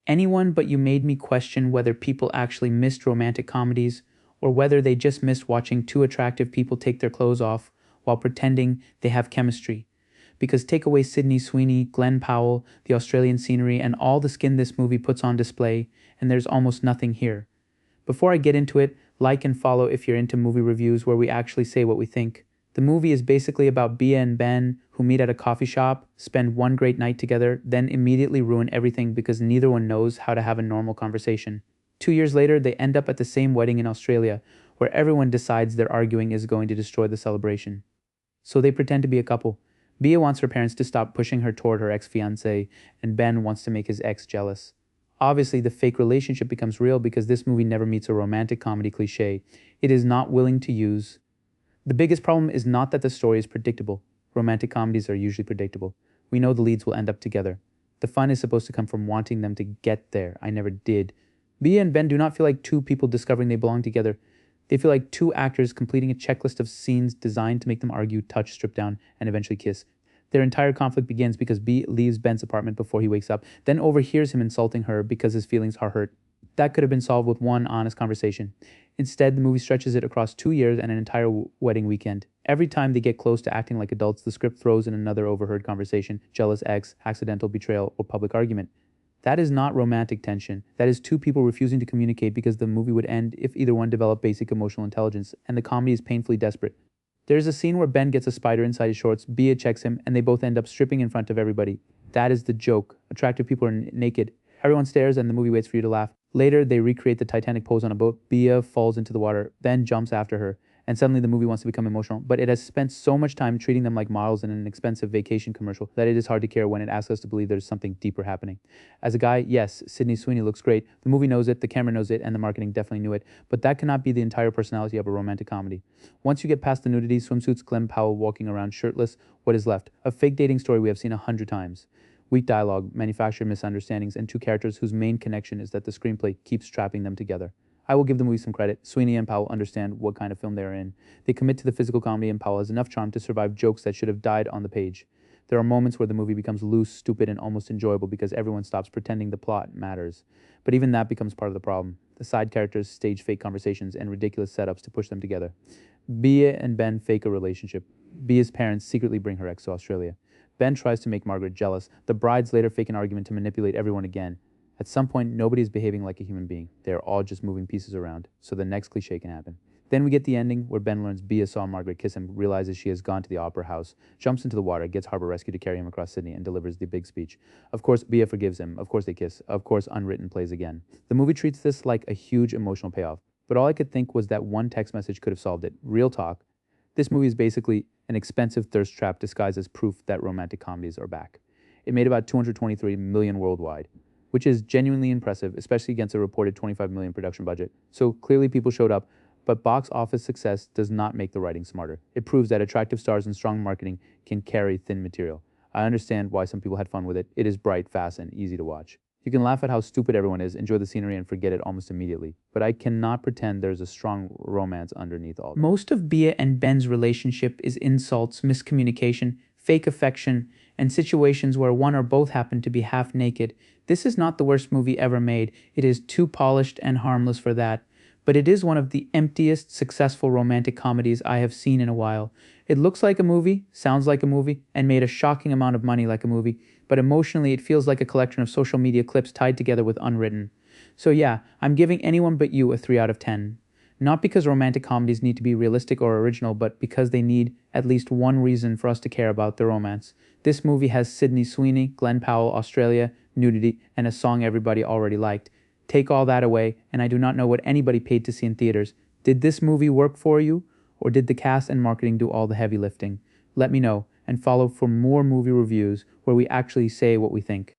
Anyone But You made me question whether people actually missed romantic comedies or whether they just missed watching two attractive people take their clothes off while pretending they have chemistry. Because take away Sweeney, Glen Powell, the Australian scenery, and all the skin this movie puts on display, and there's almost nothing here. Before I get into it, like and follow if you're into movie reviews where we actually say what we think. The movie is basically about Bea and Ben who meet at a coffee shop, spend one great night together, then immediately ruin everything because neither one knows how to have a normal conversation. 2 years later, they end up at the same wedding in Australia, where everyone decides their arguing is going to destroy the celebration. So they pretend to be a couple. Bea wants her parents to stop pushing her toward her ex-fiancé, and Ben wants to make his ex jealous. Obviously, the fake relationship becomes real because this movie never meets a romantic comedy cliche it is not willing to use. The biggest problem is not that the story is predictable. Romantic comedies are usually predictable. We know the leads will end up together. The fun is supposed to come from wanting them to get there. I never did. Bea and Ben do not feel like two people discovering they belong together. They feel like two actors completing a checklist of scenes designed to make them argue, touch, strip down, and eventually kiss. Their entire conflict begins because Bea leaves Ben's apartment before he wakes up, then overhears him insulting her because his feelings are hurt. That could have been solved with one honest conversation. Instead, the movie stretches it across 2 years and an entire wedding weekend. Every time they get close to acting like adults, the script throws in another overheard conversation, jealous ex, accidental betrayal, or public argument. That is not romantic tension. That is two people refusing to communicate because the movie would end if either one developed basic emotional intelligence, and the comedy is painfully desperate. There is a scene where Ben gets a spider inside his shorts, Bea checks him, and they both end up stripping in front of everybody. That is the joke. Attractive people are naked. Everyone stares and the movie waits for you to laugh. Later, they recreate the Titanic pose on a boat. Bea falls into the water, Ben jumps after her, and suddenly the movie wants to become emotional. But it has spent so much time treating them like models in an expensive vacation commercial that it is hard to care when it asks us to believe there's something deeper happening. As a guy, yes, Sweeney looks great. The movie knows it, the camera knows it, and the marketing definitely knew it. But that cannot be the entire personality of a romantic comedy. Once you get past the nudity, swimsuits, Glen Powell walking around shirtless, what is left? A fake dating story we have seen 100 times. Weak dialogue, manufactured misunderstandings, and two characters whose main connection is that the screenplay keeps trapping them together. I will give the movie some credit. Sweeney and Powell understand what kind of film they are in. They commit to the physical comedy, and Powell has enough charm to survive jokes that should have died on the page. There are moments where the movie becomes loose, stupid, and almost enjoyable because everyone stops pretending the plot matters. But even that becomes part of the problem. The side characters stage fake conversations and ridiculous setups to push them together. Bea and Ben fake a relationship. Bea's parents secretly bring her ex to Australia. Ben tries to make Margaret jealous. The brides later fake an argument to manipulate everyone again. At some point, nobody is behaving like a human being. They are all just moving pieces around, so the next cliche can happen. Then we get the ending where Ben learns Bea saw Margaret kiss him, realizes she has gone to the opera house, jumps into the water, gets Harbor Rescue to carry him across Sydney, and delivers the big speech. Of course, Bea forgives him. Of course they kiss. Of course, Unwritten plays again. The movie treats this like a huge emotional payoff, but all I could think was that one text message could have solved it. Real talk. This movie is basically an expensive thirst trap disguised as proof that romantic comedies are back. It made about $223 million worldwide, which is genuinely impressive, especially against a reported $25 million production budget. So clearly people showed up, but box office success does not make the writing smarter. It proves that attractive stars and strong marketing can carry thin material. I understand why some people had fun with it. It is bright, fast, and easy to watch. You can laugh at how stupid everyone is, enjoy the scenery, and forget it almost immediately. But I cannot pretend there's a strong romance underneath all that. Most of Bea and Ben's relationship is insults, miscommunication, fake affection, and situations where one or both happen to be half naked. This is not the worst movie ever made. It is too polished and harmless for that. But it is one of the emptiest successful romantic comedies I have seen in a while. It looks like a movie, sounds like a movie, and made a shocking amount of money like a movie, but emotionally it feels like a collection of social media clips tied together with Unwritten. So yeah, I'm giving Anyone But You a 3 out of 10. Not because romantic comedies need to be realistic or original, but because they need at least one reason for us to care about the romance. This movie has Sweeney, Glen Powell, Australia, nudity, and a song everybody already liked. Take all that away, and I do not know what anybody paid to see in theaters. Did this movie work for you? Or did the cast and marketing do all the heavy lifting? Let me know, and follow for more movie reviews where we actually say what we think.